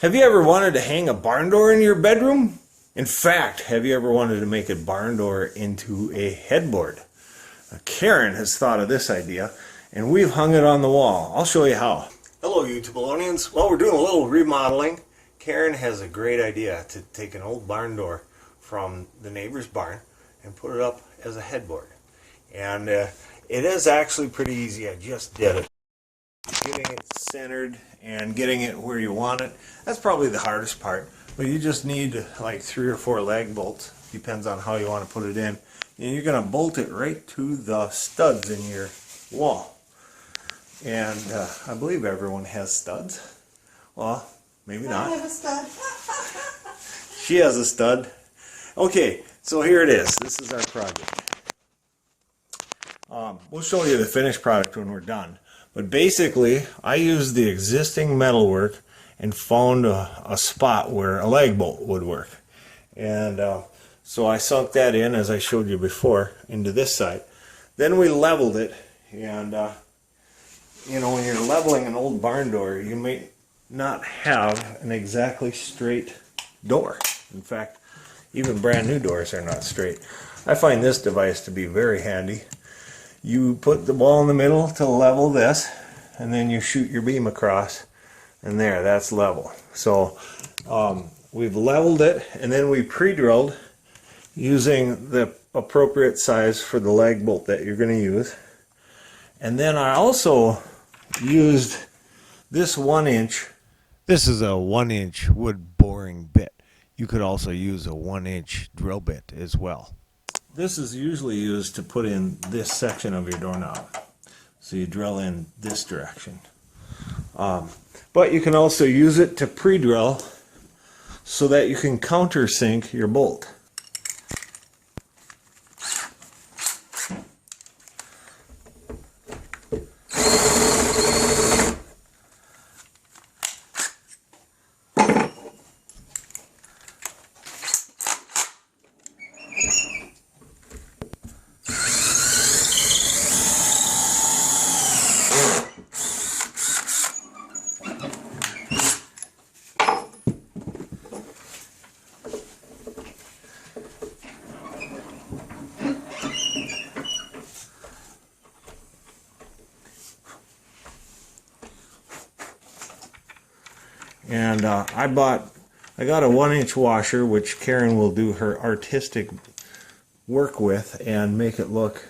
Have you ever wanted to hang a barn door in your bedroom? In fact, have you ever wanted to make a barn door into a headboard? Karen has thought of this idea, and we've hung it on the wall. I'll show you how. Hello, YouTubeolonians. Well, we're doing a little remodeling. Karen has a great idea to take an old barn door from the neighbor's barn and put it up as a headboard. And it is actually pretty easy. I just did it. Getting it centered and getting it where you want it, that's probably the hardest part. But you just need like 3 or 4 lag bolts, depends on how you want to put it in. And you're going to bolt it right to the studs in your wall. And I believe everyone has studs. Well, maybe not. I have a stud. She has a stud. Okay, so here it is. This is our project. We'll show you the finished product when we're done. But basically, I used the existing metalwork and found a spot where a lag bolt would work. And so I sunk that in, as I showed you before, into this side. Then we leveled it, and you know, when you're leveling an old barn door, you may not have an exactly straight door. In fact, even brand new doors are not straight. I find this device to be very handy. You put the ball in the middle to level this, and then you shoot your beam across, and there, that's level. So we've leveled it, and then we pre-drilled using the appropriate size for the lag bolt that you're going to use. And then I also used this 1-inch. This is a 1-inch wood boring bit. You could also use a 1-inch drill bit as well. This is usually used to put in this section of your doorknob. So you drill in this direction. But you can also use it to pre-drill so that you can countersink your bolt. And I got a 1-inch washer, which Karen will do her artistic work with and make it look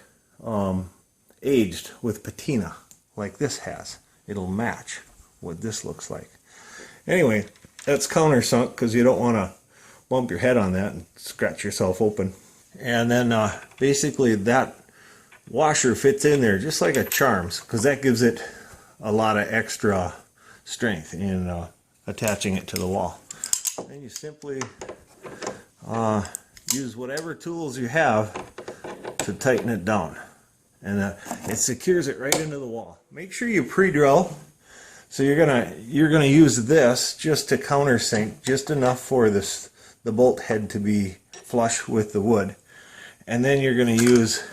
aged with patina like this has. It'll match what this looks like. Anyway, that's countersunk because you don't want to bump your head on that and scratch yourself open. And then basically that washer fits in there just like a charms, because that gives it a lot of extra strength in attaching it to the wall. And you simply use whatever tools you have to tighten it down, and it secures it right into the wall. Make sure you pre-drill. So you're gonna use this just to countersink, just enough for the bolt head to be flush with the wood, and then you're gonna use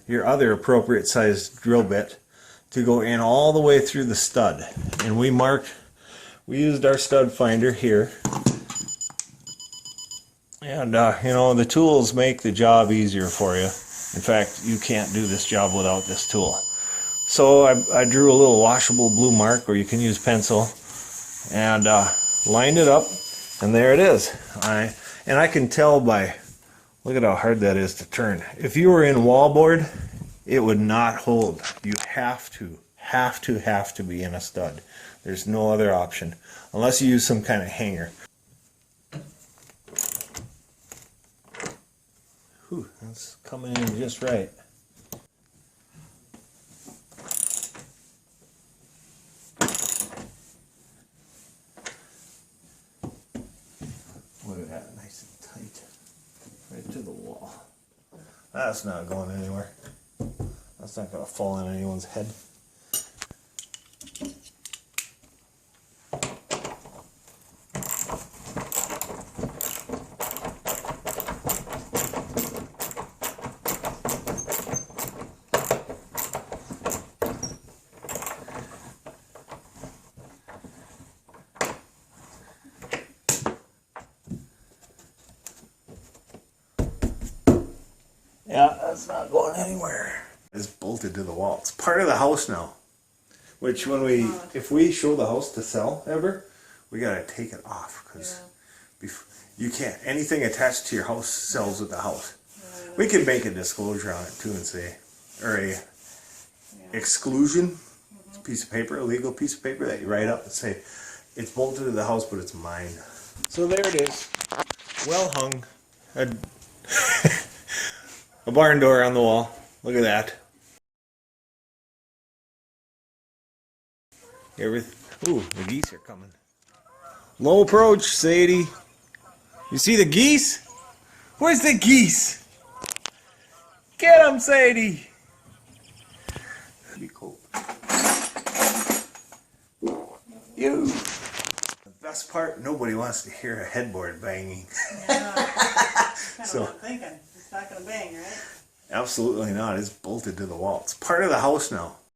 your other appropriate sized drill bit to go in all the way through the stud. And we used our stud finder here, and you know, the tools make the job easier for you. In fact, you can't do this job without this tool. So I drew a little washable blue mark, or you can use pencil, and lined it up, and there it is. And I can tell by, look at how hard that is to turn. If you were in wallboard, it would not hold. You have to be in a stud. There's no other option, unless you use some kind of hanger. Whew, that's coming in just right. Look at that, nice and tight. Right to the wall. That's not going anywhere. That's not going to fall on anyone's head. It's not going anywhere. It's bolted to the wall. It's part of the house now. Which if we show the house to sell ever, we gotta take it off because you can't. Anything attached to your house sells with the house. We could make a disclosure on it too and say, or a exclusion piece of paper, a legal piece of paper that you write up and say, it's bolted to the house, but it's mine. So there it is, well hung, a barn door on the wall. Look at that. Ooh, the geese are coming. Low approach, Sadie. You see the geese? Where's the geese? Get them, Sadie. Be cool. You. The best part, nobody wants to hear a headboard banging. Yeah, kind of So, what I'm thinking. It's not going to bang, right? absolutely not. It's bolted to the wall. It's part of the house now.